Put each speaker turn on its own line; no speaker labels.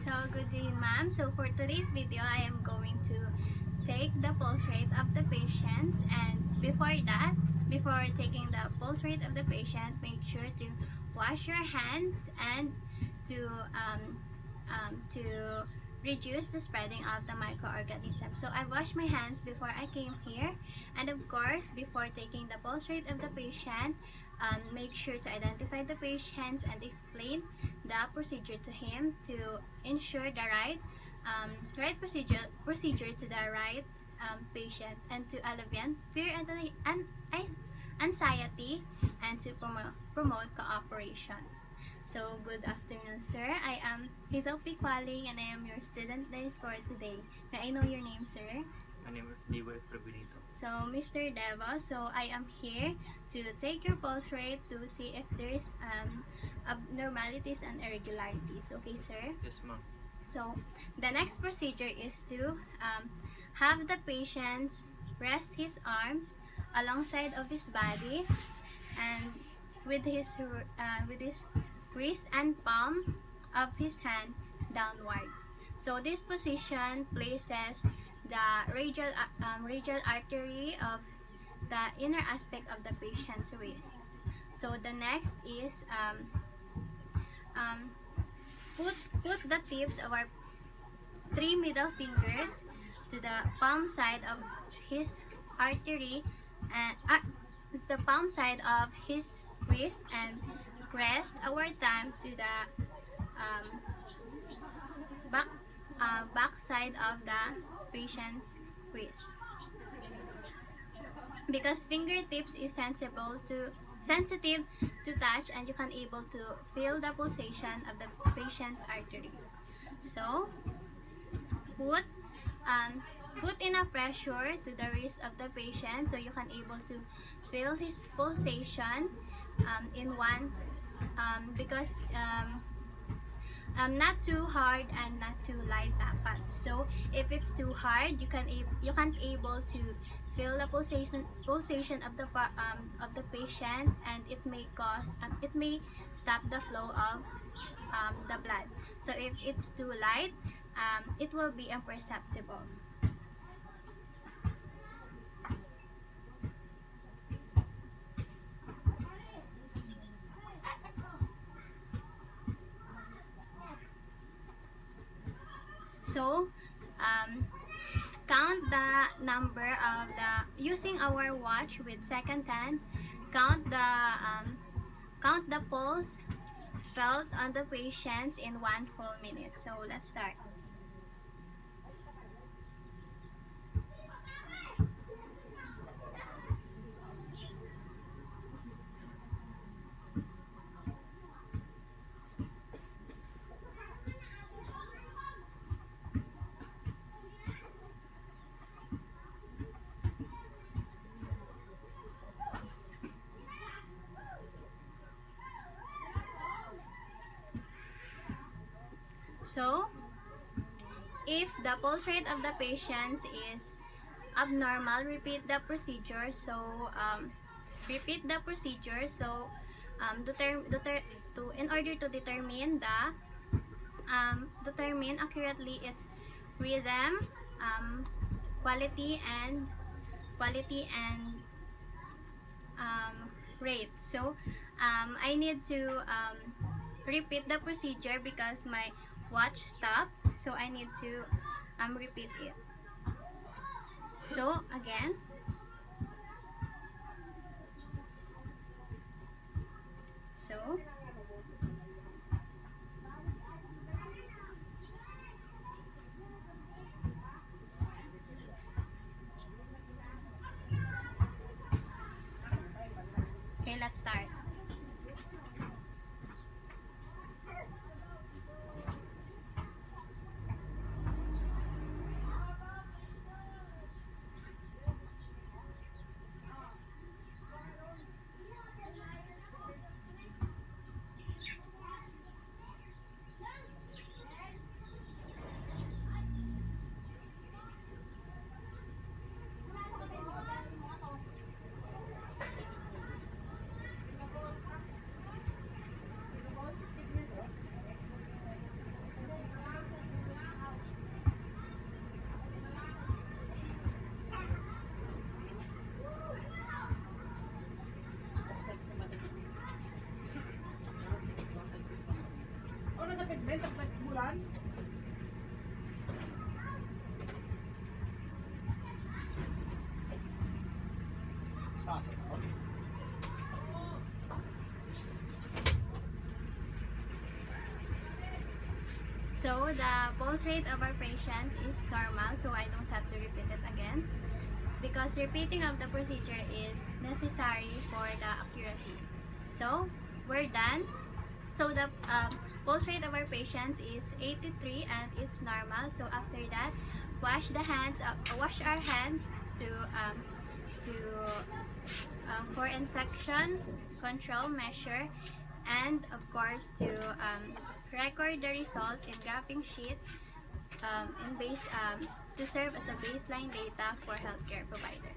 So, good day, ma'am. So, for today's video, I am going to take the pulse rate of the patients. And before that, before taking the pulse rate of the patient, make sure to wash your hands and to reduce the spreading of the microorganisms. So, I washed my hands before I came here, and of course, before taking the pulse rate of the patient, make sure to identify the patients and explain the procedure to him to ensure the right procedure to the right patient, and to alleviate fear and anxiety, and to promote cooperation. So, good afternoon, sir. I am Hazel P. Qualing, and I am your student nurse for today. May I know your name, sir?
My name is Devo Benito.
So, Mr. Devo, so I am here to take your pulse rate to see if there's abnormalities and irregularities. Okay, sir?
Yes, ma'am.
So, the next procedure is to have the patient rest his arms alongside of his body, and with his wrist and palm of his hand downward. So this position places the radial artery of the inner aspect of the patient's wrist. So the next is put the tips of our three middle fingers to the palm side of his artery, and it's the palm side of his wrist, and rest our thumb to the um, back side of the patient's wrist, because fingertips is sensitive to touch, and you can able to feel the pulsation of the patient's artery. So put enough pressure to the wrist of the patient so you can able to feel his pulsation in one, because not too hard and not too light tapat. So if it's too hard, you can't able to feel the pulsation of the patient, and it may stop the flow of the blood. So if it's too light, it will be imperceptible. So count the number of using our watch with second hand. Count the pulse felt on the patients in 1 full minute. So let's start. So, if the pulse rate of the patient is abnormal, repeat the procedure. So, repeat the procedure. So, in order to determine determine accurately its rhythm, quality and rate. So, I need to repeat the procedure because my watch stopped, so I need to repeat it. So again, so okay, let's start. So the pulse rate of our patient is normal, so I don't have to repeat it again. It's because repeating of the procedure is necessary for the accuracy. So we're done. So the pulse rate of our patients is 83 and it's normal. So after that, wash our hands to for infection control measure, and of course to record the result in graphing sheet to serve as a baseline data for healthcare provider.